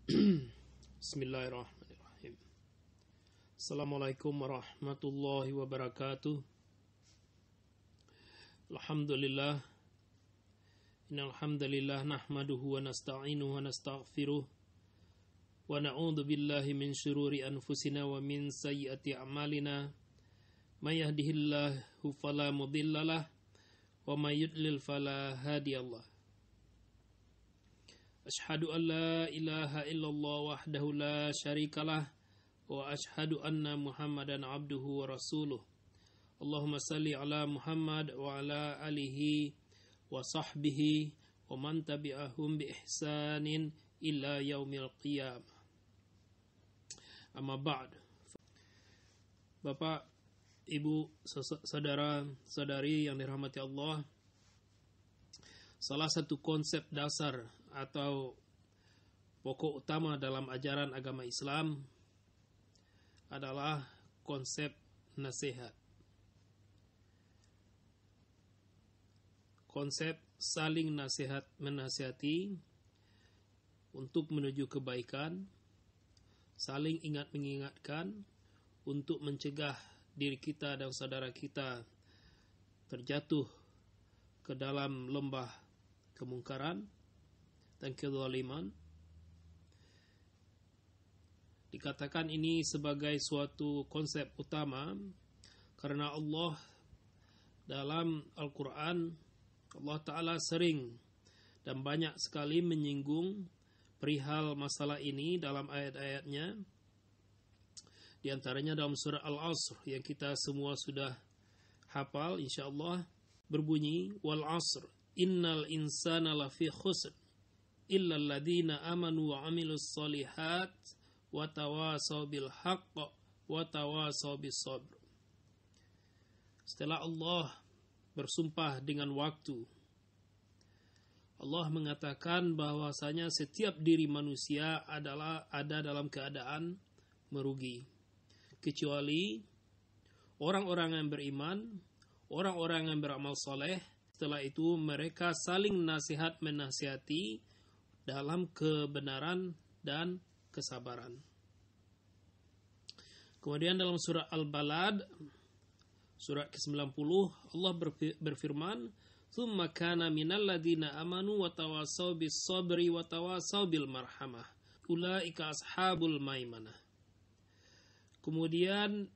Bismillahirrahmanirrahim. Assalamualaikum warahmatullahi wabarakatuh. Alhamdulillah. Innal hamdalillah nahmaduhu wa nasta'inuhu wa nastaghfiruh wa na'udzu billahi min shururi anfusina wa min sayyiati a'malina. May yahdihillahu fala mudhillalah wa may yudlil fala hadiyalah. Ashhadu an la ilaha illallah wahdahu la syarikalah wa ashhadu anna Muhammadan abduhu wa rasuluh. Allahumma salli ala Muhammad wa ala alihi wa sahbihi wa man tabi'ahum bi ihsanin ila yaumil qiyamah. Amma ba'd. Bapak, Ibu, saudara-saudari yang dirahmati Allah, salah satu konsep dasar atau pokok utama dalam ajaran agama Islam adalah konsep nasihat. Konsep saling menasihati untuk menuju kebaikan, saling ingat mengingatkan untuk mencegah diri kita dan saudara kita terjatuh ke dalam lembah kemungkaran dan kezaliman. Dikatakan ini sebagai suatu konsep utama karena Allah dalam Al-Quran, Allah Ta'ala sering dan banyak sekali menyinggung perihal masalah ini dalam ayat-ayatnya. Di antaranya dalam surah Al-Asr yang kita semua sudah hafal insyaallah, berbunyi wal asr innal insana lafi khusr illa alladhina amanu wa amilus solihat wa tawasaw bil haqq wa tawasaw bis sabr. Setelah Allah bersumpah dengan waktu, Allah mengatakan bahwasanya setiap diri manusia ada dalam keadaan merugi, kecuali orang-orang yang beriman, orang-orang yang beramal soleh. Setelah itu mereka saling menasihati dalam kebenaran dan kesabaran. Kemudian dalam surah Al-Balad, surah ke-90, Allah berfirman, "Tsumma kana minal ladzina amanu wa tawasaw bis sabri wa tawasaw bil marhamah. Ulaika ashabul maimanah." Kemudian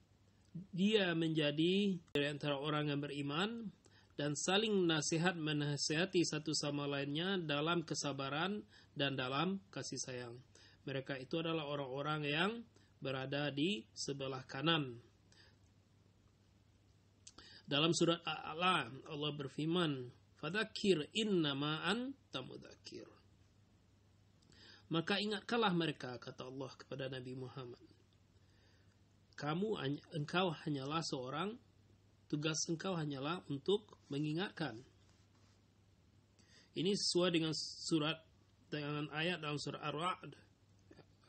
dia menjadi dari antara orang yang beriman dan saling menasihati satu sama lainnya dalam kesabaran dan dalam kasih sayang. Mereka itu adalah orang-orang yang berada di sebelah kanan. Dalam surat Al-A'la Allah berfirman, "Fadzakir innama anta mudzakir." Maka ingatkanlah mereka, kata Allah kepada Nabi Muhammad, engkau hanyalah seorang, tugas engkau hanyalah untuk mengingatkan. Ini sesuai dengan ayat dalam surah Ar-Ra'd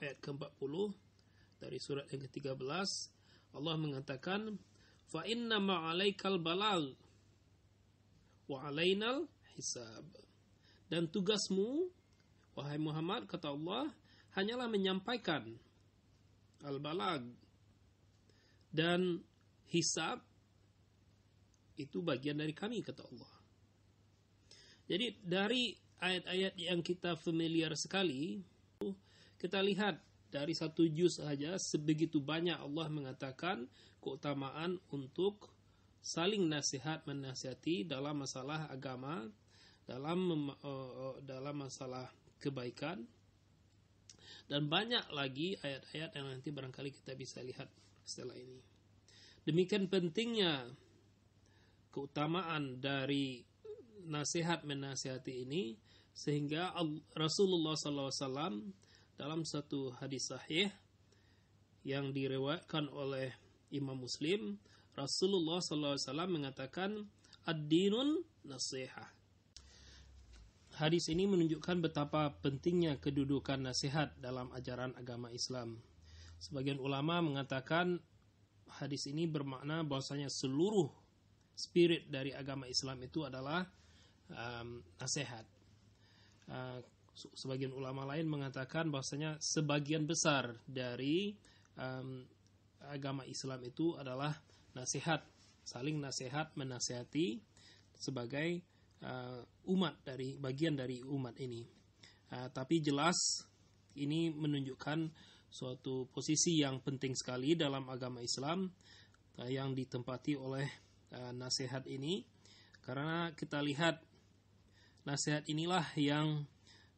ayat ke-40 dari surat yang ke-13. Allah mengatakan, "Fa inna ma'alaikal balagh wa 'alainal hisab." Dan tugasmu, wahai Muhammad, kata Allah, hanyalah menyampaikan al-balagh, dan hisab itu bagian dari kami, kata Allah. Jadi dari ayat-ayat yang kita familiar sekali, kita lihat dari satu juz saja sebegitu banyak Allah mengatakan keutamaan untuk saling menasihati dalam masalah agama, dalam masalah kebaikan, dan banyak lagi ayat-ayat yang nanti barangkali kita bisa lihat setelah ini. Demikian pentingnya keutamaan dari menasihati ini, sehingga Rasulullah SAW dalam satu hadis sahih yang diriwayatkan oleh Imam Muslim, Rasulullah SAW mengatakan, ad-dinun nasihah. Hadis ini menunjukkan betapa pentingnya kedudukan nasihat dalam ajaran agama Islam. Sebagian ulama mengatakan hadis ini bermakna bahwasanya seluruh spirit dari agama Islam itu adalah nasihat. Sebagian ulama lain mengatakan bahwasanya sebagian besar dari agama Islam itu adalah nasihat, saling nasihat menasihati sebagai umat, dari bagian dari umat ini. Tapi jelas ini menunjukkan suatu posisi yang penting sekali dalam agama Islam yang ditempati oleh nasihat ini, karena kita lihat nasihat inilah yang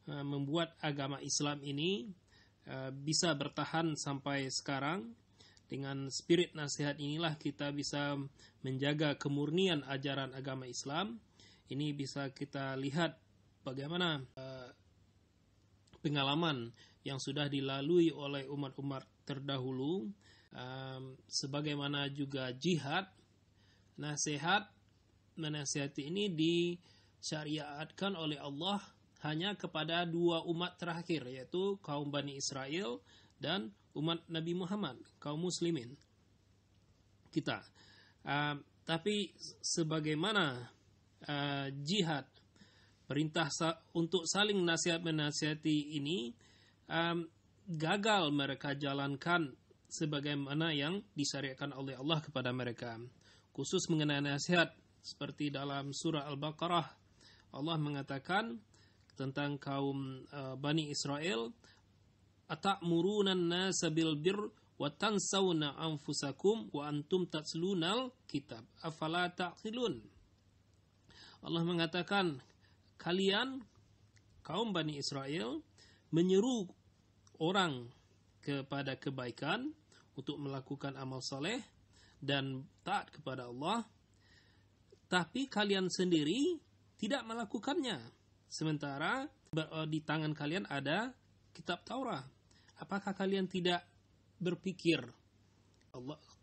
membuat agama Islam ini bisa bertahan sampai sekarang. Dengan spirit nasihat inilah kita bisa menjaga kemurnian ajaran agama Islam. Ini bisa kita lihat bagaimana pengalaman yang sudah dilalui oleh umat-umat terdahulu, sebagaimana juga jihad. Nasihat menasihati ini disyariatkan oleh Allah hanya kepada dua umat terakhir, yaitu kaum Bani Israel dan umat Nabi Muhammad, kaum muslimin kita. Tapi sebagaimana jihad, perintah untuk saling nasihat menasihati ini gagal mereka jalankan sebagaimana yang disyariatkan oleh Allah kepada mereka. Khusus mengenai nasihat, seperti dalam surah Al-Baqarah, Allah mengatakan tentang kaum Bani Israel, atamuruna an-nasa bil birr wa tansawna anfusakum wa antum tatlunal kitab afala taqilun. Allah mengatakan, kalian kaum Bani Israel menyeru orang kepada kebaikan untuk melakukan amal saleh dan taat kepada Allah, tapi kalian sendiri tidak melakukannya. Sementara di tangan kalian ada kitab Taurat. Apakah kalian tidak berpikir?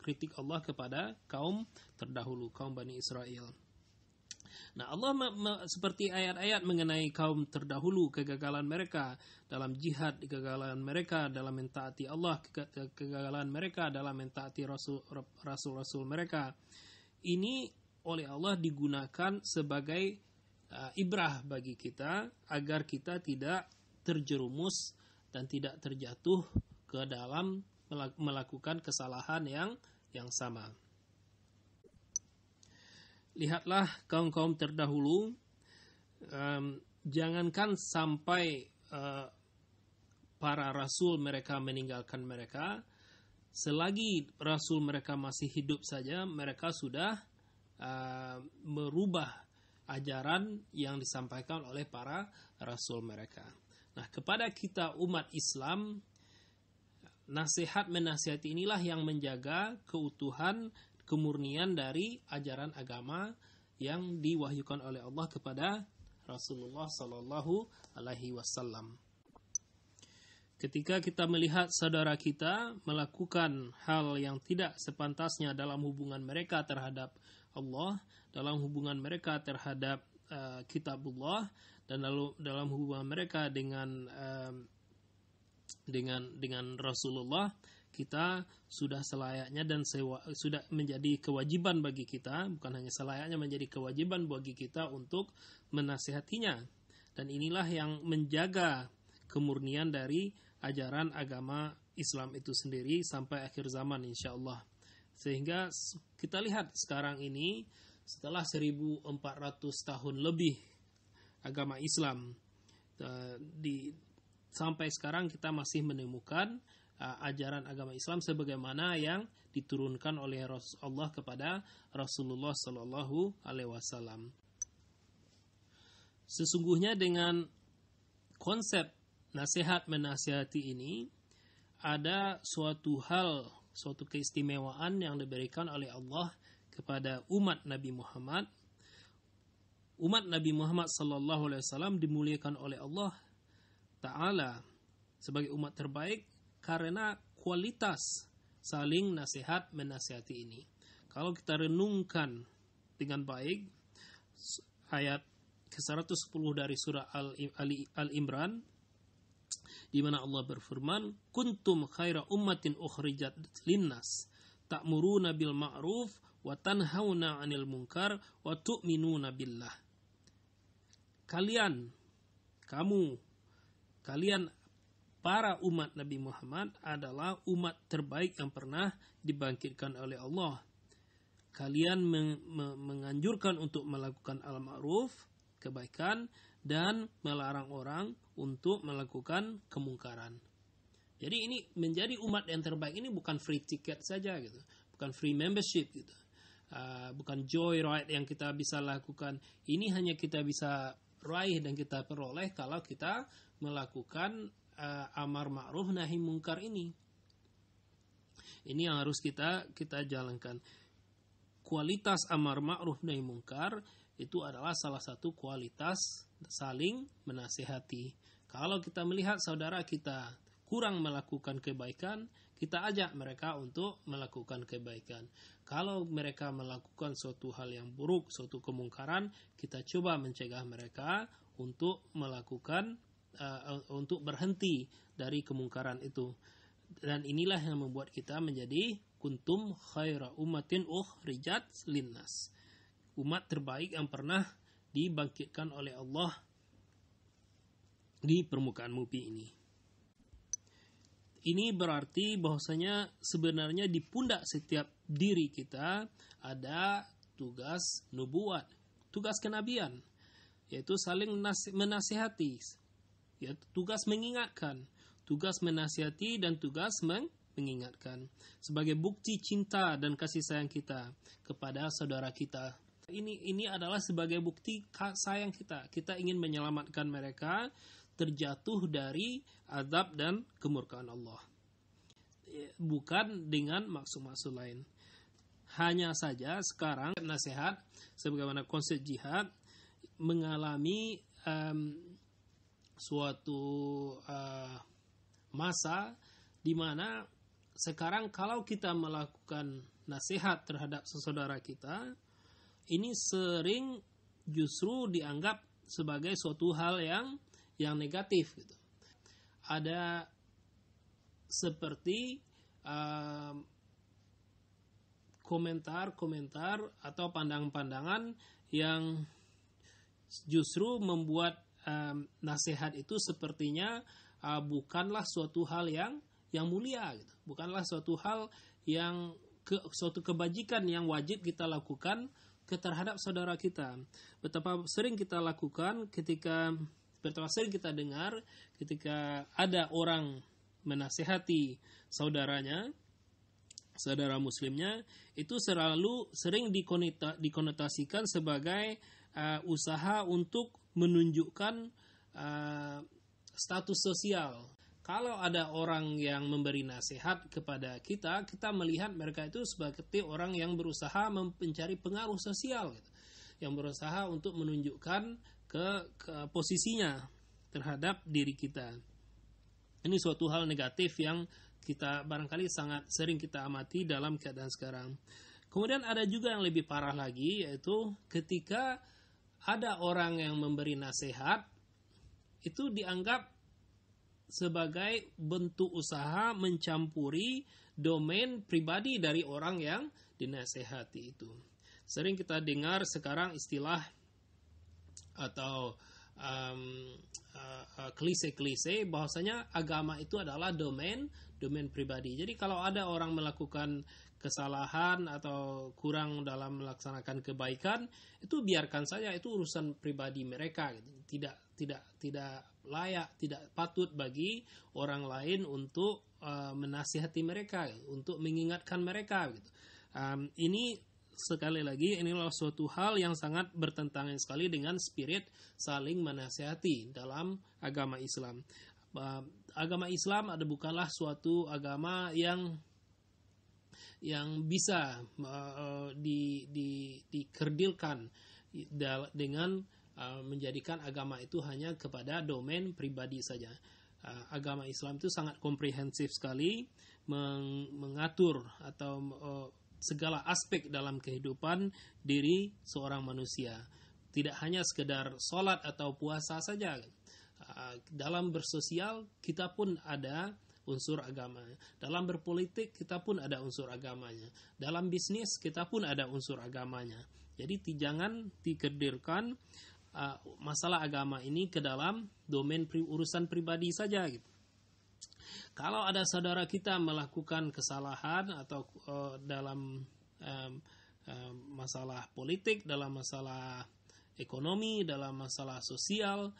Kritik Allah kepada kaum terdahulu, kaum Bani Israel. Nah, Allah seperti ayat-ayat mengenai kaum terdahulu, kegagalan mereka dalam jihad, kegagalan mereka dalam mentaati Allah, kegagalan mereka dalam mentaati rasul-rasul mereka. Ini oleh Allah digunakan sebagai ibrah bagi kita, agar kita tidak terjerumus dan tidak terjatuh ke dalam melakukan kesalahan yang sama. Lihatlah kaum-kaum terdahulu, jangankan sampai para rasul mereka meninggalkan mereka, selagi rasul mereka masih hidup saja, mereka sudah merubah ajaran yang disampaikan oleh para rasul mereka. Nah, kepada kita umat Islam, nasihat menasihati inilah yang menjaga keutuhan, kemurnian dari ajaran agama yang diwahyukan oleh Allah kepada Rasulullah Sallallahu Alaihi Wasallam. Ketika kita melihat saudara kita melakukan hal yang tidak sepantasnya dalam hubungan mereka terhadap Allah, dalam hubungan mereka terhadap kitabullah, dan lalu dalam hubungan mereka dengan Rasulullah, kita sudah selayaknya dan sudah menjadi kewajiban bagi kita, bukan hanya selayaknya, menjadi kewajiban bagi kita untuk menasihatinya. Dan inilah yang menjaga kemurnian dari ajaran agama Islam itu sendiri sampai akhir zaman insyaallah. Sehingga kita lihat sekarang ini, setelah 1400 tahun lebih agama Islam, sampai sekarang kita masih menemukan ajaran agama Islam sebagaimana yang diturunkan oleh Allah kepada Rasulullah Sallallahu Alaihi Wasallam. Sesungguhnya dengan konsep nasihat menasihati ini, ada suatu keistimewaan yang diberikan oleh Allah kepada umat Nabi Muhammad. Umat Nabi Muhammad Sallallahu Alaihi Wasallam dimuliakan oleh Allah Ta'ala sebagai umat terbaik karena kualitas saling nasihat menasihati ini. Kalau kita renungkan dengan baik ayat ke-110 dari surah Al-Imran, di mana Allah berfirman, kuntum khaira ummatin ukhrijat linnas ta'muruna bil ma'ruf wa tanhauna 'anil munkar wa tu'minuna billah. Kamu kalian para umat Nabi Muhammad adalah umat terbaik yang pernah dibangkitkan oleh Allah. Kalian menganjurkan untuk melakukan al-ma'ruf, kebaikan, dan melarang orang untuk melakukan kemungkaran. Jadi ini menjadi umat yang terbaik ini bukan free ticket saja gitu, bukan free membership gitu, bukan joyride yang kita bisa lakukan. Ini hanya kita bisa raih dan kita peroleh kalau kita melakukan amar ma'ruf nahi mungkar ini. Ini yang harus kita jalankan. Kualitas amar ma'ruf nahi mungkar itu adalah salah satu kualitas saling menasihati. Kalau kita melihat saudara kita kurang melakukan kebaikan, kita ajak mereka untuk melakukan kebaikan. Kalau mereka melakukan suatu hal yang buruk, suatu kemungkaran, kita coba mencegah mereka untuk melakukan, untuk berhenti dari kemungkaran itu. Dan inilah yang membuat kita menjadi kuntum khaira ummatin ukhrijat linnas. Umat terbaik yang pernah dibangkitkan oleh Allah di permukaan bumi ini. Ini berarti bahwasanya sebenarnya di pundak setiap diri kita ada tugas nubuat, tugas kenabian, yaitu saling menasihati, yaitu tugas mengingatkan, tugas menasihati dan tugas mengingatkan sebagai bukti cinta dan kasih sayang kita kepada saudara kita. Ini adalah sebagai bukti sayang kita. Kita ingin menyelamatkan mereka terjatuh dari azab dan kemurkaan Allah. Bukan dengan maksud-maksud lain. Hanya saja sekarang nasihat sebagaimana konsep jihad mengalami suatu masa di mana sekarang kalau kita melakukan nasihat terhadap saudara kita, ini sering justru dianggap sebagai suatu hal yang negatif gitu. Ada seperti komentar-komentar atau pandangan-pandangan yang justru membuat nasihat itu sepertinya bukanlah suatu hal yang mulia gitu. Bukanlah suatu hal yang suatu kebajikan yang wajib kita lakukan terhadap saudara kita. Betapa sering kita lakukan betapa sering kita dengar ketika ada orang menasihati saudaranya, saudara muslimnya, itu sering dikonotasikan sebagai usaha untuk menunjukkan status sosial. Kalau ada orang yang memberi nasihat kepada kita, kita melihat mereka itu seperti orang yang berusaha mencari pengaruh sosial, gitu. Yang berusaha untuk menunjukkan ke posisinya terhadap diri kita. Ini suatu hal negatif yang kita barangkali sangat sering kita amati dalam keadaan sekarang. Kemudian ada juga yang lebih parah lagi, yaitu ketika ada orang yang memberi nasihat, itu dianggap sebagai bentuk usaha mencampuri domain pribadi dari orang yang dinasehati itu. Sering kita dengar sekarang istilah atau klise-klise bahwasanya agama itu adalah domain pribadi. Jadi kalau ada orang melakukan kesalahan atau kurang dalam melaksanakan kebaikan, itu biarkan saja, itu urusan pribadi mereka gitu. Tidak layak, tidak patut bagi orang lain untuk menasihati mereka, untuk mengingatkan mereka gitu. Ini sekali lagi inilah suatu hal yang sangat bertentangan sekali dengan spirit saling menasihati dalam agama Islam. Agama Islam bukanlah suatu agama yang bisa dikerdilkan dengan menjadikan agama itu hanya kepada domain pribadi saja. Agama Islam itu sangat komprehensif sekali mengatur atau segala aspek dalam kehidupan diri seorang manusia. Tidak hanya sekedar sholat atau puasa saja. Dalam bersosial kita pun ada unsur agama. Dalam berpolitik kita pun ada unsur agamanya. Dalam bisnis kita pun ada unsur agamanya. Jadi jangan dikerdilkan masalah agama ini ke dalam domain urusan pribadi saja gitu. Kalau ada saudara kita melakukan kesalahan atau dalam masalah politik, dalam masalah ekonomi, dalam masalah sosial,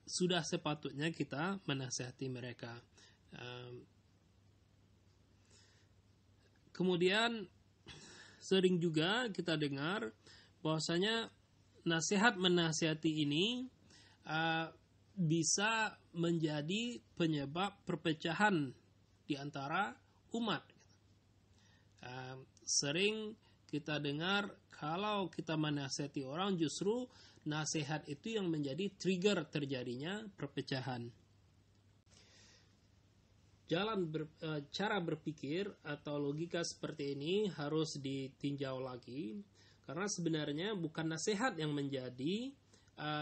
sudah sepatutnya kita menasihati mereka. Kemudian sering juga kita dengar bahwasanya nasihat menasihati ini bisa menjadi penyebab perpecahan di antara umat. Sering kita dengar kalau kita menasihati orang, justru nasihat itu yang menjadi trigger terjadinya perpecahan. Cara berpikir atau logika seperti ini harus ditinjau lagi, karena sebenarnya bukan nasihat yang menjadi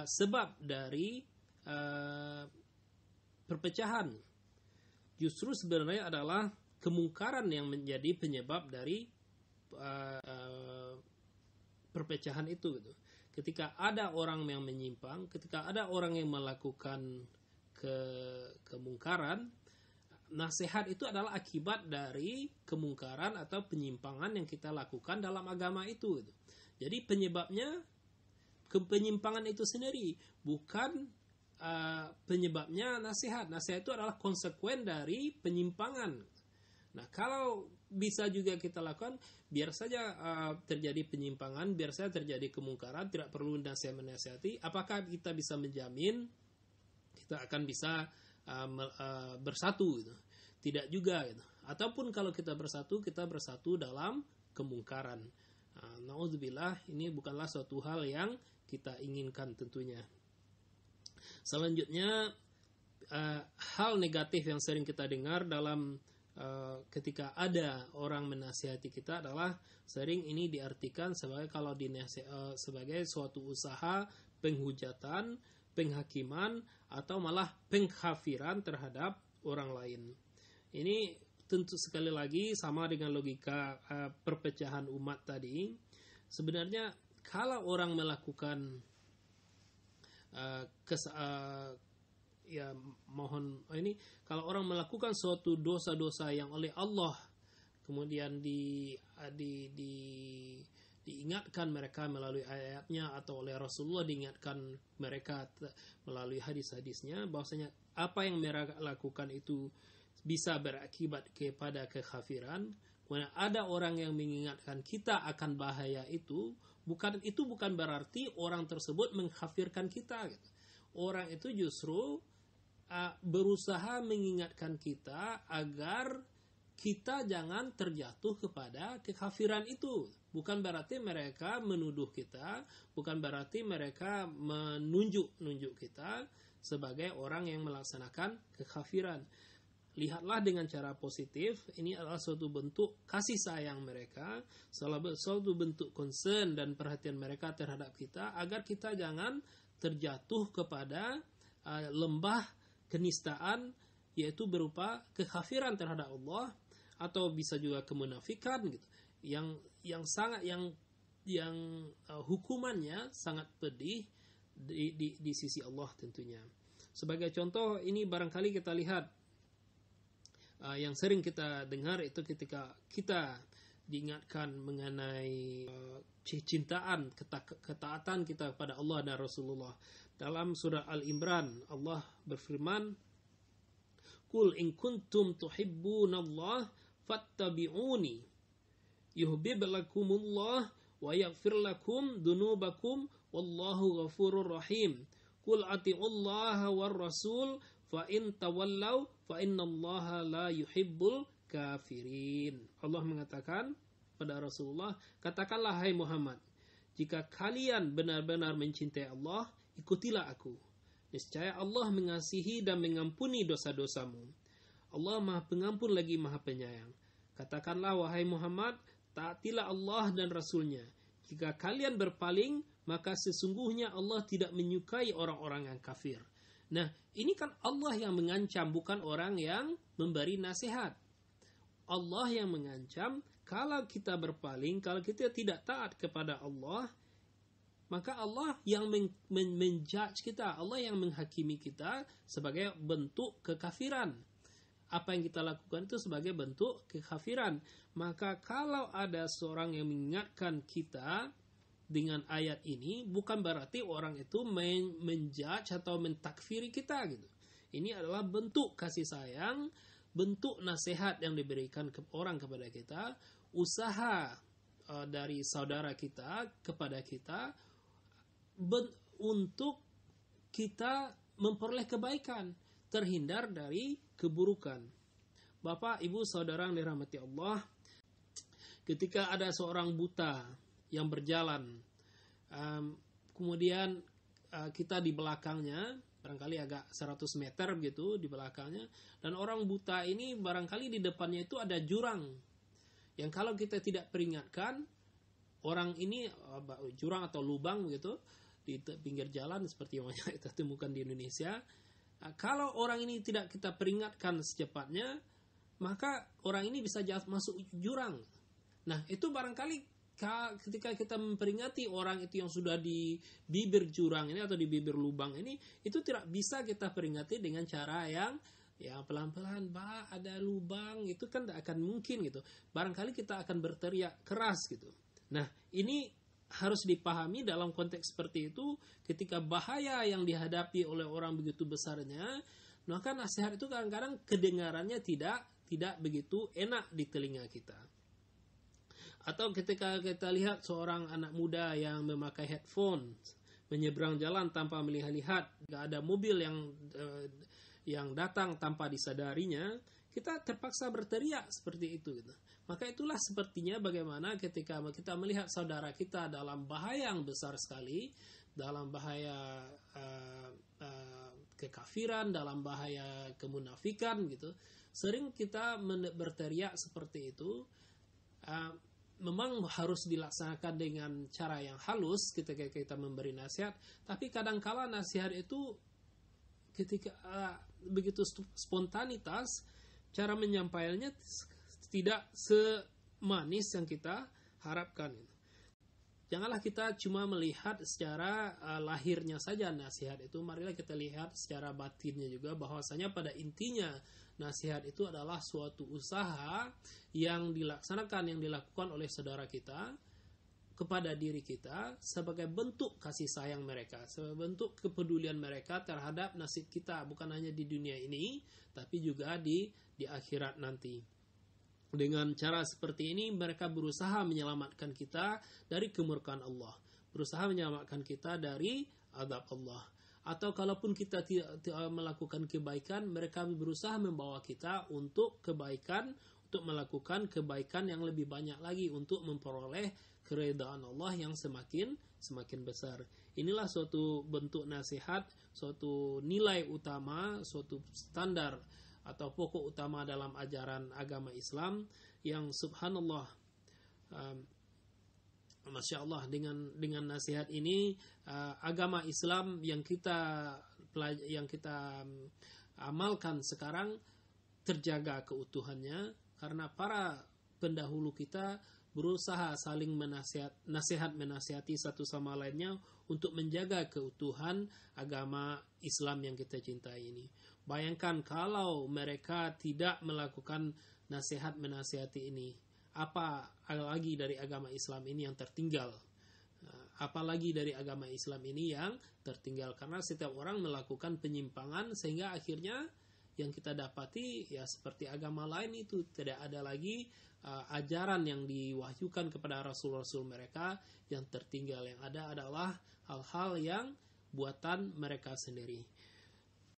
sebab dari perpecahan. Justru sebenarnya adalah kemungkaran yang menjadi penyebab dari perpecahan itu gitu. Ketika ada orang yang menyimpang, ketika ada orang yang melakukan kemungkaran, nasihat itu adalah akibat dari kemungkaran atau penyimpangan yang kita lakukan dalam agama itu gitu. Jadi penyimpangan itu sendiri, bukan penyebabnya nasihat. Nasihat itu adalah konsekuen dari penyimpangan. Nah, kalau bisa juga kita lakukan, biar saja terjadi penyimpangan, biar saja terjadi kemungkaran, tidak perlu nasihat menasihati. Apakah kita bisa menjamin kita akan bisa bersatu gitu? Tidak juga gitu. Ataupun kalau kita bersatu dalam kemungkaran. Na'udzubillah, ini bukanlah suatu hal yang kita inginkan tentunya. Selanjutnya, hal negatif yang sering kita dengar dalam ketika ada orang menasihati kita adalah sering ini diartikan sebagai sebagai suatu usaha penghujatan, penghakiman, atau malah pengkafiran terhadap orang lain. Ini tentu sekali lagi sama dengan logika perpecahan umat tadi. Sebenarnya kalau orang melakukan kalau orang melakukan suatu dosa-dosa yang oleh Allah kemudian diingatkan mereka melalui ayatnya, atau oleh Rasulullah diingatkan mereka melalui hadis-hadisnya, bahwasanya apa yang mereka lakukan itu bisa berakibat kepada kekafiran. Kemudian ada orang yang mengingatkan kita akan bahaya itu bukan berarti orang tersebut mengkafirkan kita gitu. Orang itu justru berusaha mengingatkan kita agar kita jangan terjatuh kepada kekafiran itu. Bukan berarti mereka menuduh kita, bukan berarti mereka menunjuk kita sebagai orang yang melaksanakan kekafiran. Lihatlah dengan cara positif, ini adalah suatu bentuk kasih sayang mereka, suatu bentuk concern dan perhatian mereka terhadap kita, agar kita jangan terjatuh kepada lembah kenistaan, yaitu berupa kekafiran terhadap Allah, atau bisa juga kemunafikan gitu, yang hukumannya sangat pedih di sisi Allah tentunya. Sebagai contoh, ini barangkali kita lihat yang sering kita dengar itu ketika kita diingatkan mengenai kecintaan, ketaatan kita kepada Allah dan Rasulullah. Dalam surah Al-Imran, Allah berfirman, "Qul in kuntum tuhibbunallah fattabi'uni yuhibbukumullah wa yaghfir lakum dunubakum wallahu ghafurur rahim. Qul ati'ullaha war rasul fa in tawallaw fa innallaha la yuhibbul kafirin." Allah mengatakan pada Rasulullah, katakanlah hai Muhammad, jika kalian benar-benar mencintai Allah, ikutilah aku. Niscaya Allah mengasihi dan mengampuni dosa-dosamu. Allah Maha Pengampun lagi Maha Penyayang. Katakanlah wahai Muhammad, taatilah Allah dan Rasulnya. Jika kalian berpaling, maka sesungguhnya Allah tidak menyukai orang-orang yang kafir. Nah, ini kan Allah yang mengancam, bukan orang yang memberi nasihat. Allah yang mengancam, kalau kita berpaling, kalau kita tidak taat kepada Allah, maka Allah yang menjudge kita, Allah yang menghakimi kita sebagai bentuk kekafiran. Apa yang kita lakukan itu sebagai bentuk kekafiran. Maka kalau ada seorang yang mengingatkan kita dengan ayat ini, bukan berarti orang itu menjudge atau mentakfiri kita gitu. Ini adalah bentuk kasih sayang, bentuk nasihat yang diberikan ke orang kepada kita, usaha dari saudara kita kepada kita untuk kita memperoleh kebaikan, terhindar dari keburukan. Bapak, Ibu, saudara yang dirahmati Allah, ketika ada seorang buta yang berjalan, kemudian kita di belakangnya, barangkali agak 100 meter gitu di belakangnya, dan orang buta ini barangkali di depannya itu ada jurang, yang kalau kita tidak peringatkan, orang ini jurang atau lubang gitu di pinggir jalan seperti yang kita temukan di Indonesia. Kalau orang ini tidak kita peringatkan secepatnya, maka orang ini bisa masuk jurang. Nah, itu barangkali ketika kita memperingati orang itu yang sudah di bibir jurang ini atau di bibir lubang ini, itu tidak bisa kita peringati dengan cara yang pelan-pelan, Pak, ada lubang, itu kan tidak akan mungkin gitu. Barangkali kita akan berteriak keras gitu. Nah, ini harus dipahami dalam konteks seperti itu, ketika bahaya yang dihadapi oleh orang begitu besarnya, maka nasihat itu kadang-kadang kedengarannya tidak begitu enak di telinga kita. Atau ketika kita lihat seorang anak muda yang memakai headphone menyeberang jalan tanpa melihat-lihat, gak ada mobil yang datang tanpa disadarinya, kita terpaksa berteriak seperti itu gitu. Maka itulah sepertinya bagaimana ketika kita melihat saudara kita dalam bahaya yang besar sekali, dalam bahaya kekafiran, dalam bahaya kemunafikan gitu, sering kita berteriak seperti itu. Memang harus dilaksanakan dengan cara yang halus ketika kita memberi nasihat, tapi kadangkala nasihat itu ketika begitu spontanitas, cara menyampaikannya tidak semanis yang kita harapkan. Janganlah kita cuma melihat secara lahirnya saja nasihat itu, marilah kita lihat secara batinnya juga, bahwasanya pada intinya nasihat itu adalah suatu usaha yang dilaksanakan, yang dilakukan oleh saudara kita kepada diri kita sebagai bentuk kasih sayang mereka, sebagai bentuk kepedulian mereka terhadap nasib kita, bukan hanya di dunia ini tapi juga di akhirat nanti. Dengan cara seperti ini mereka berusaha menyelamatkan kita dari kemurkaan Allah, berusaha menyelamatkan kita dari azab Allah. Atau kalaupun kita tidak melakukan kebaikan, mereka berusaha membawa kita untuk kebaikan, untuk melakukan kebaikan yang lebih banyak lagi, untuk memperoleh keridhaan Allah yang semakin besar. Inilah suatu bentuk nasihat, suatu nilai utama, suatu standar atau pokok utama dalam ajaran agama Islam yang subhanallah, Masya Allah, dengan nasihat ini agama Islam yang kita amalkan sekarang terjaga keutuhannya, karena para pendahulu kita berusaha saling menasihati satu sama lainnya untuk menjaga keutuhan agama Islam yang kita cintai ini. Bayangkan kalau mereka tidak melakukan nasihat menasihati ini, apa lagi dari agama Islam ini yang tertinggal? Apalagi dari agama Islam ini yang tertinggal, karena setiap orang melakukan penyimpangan sehingga akhirnya yang kita dapati ya seperti agama lain, itu tidak ada lagi ajaran yang diwahyukan kepada rasul-rasul mereka yang tertinggal. Yang ada adalah hal-hal yang buatan mereka sendiri.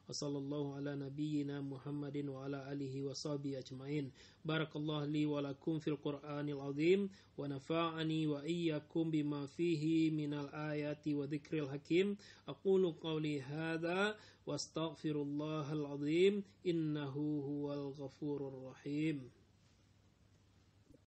Wassallallahu ala nabiyyina Muhammadin wa ala alihi wa sahbihi ajma'in. Barakallahu li wa lakum fil Qur'anil azim wa nafa'ani wa iyyakum bima fihi minal ayati wa dzikril hakim. Aqulu qawli hadza wa astaghfirullahal azim innahu huwal ghafurur rahim.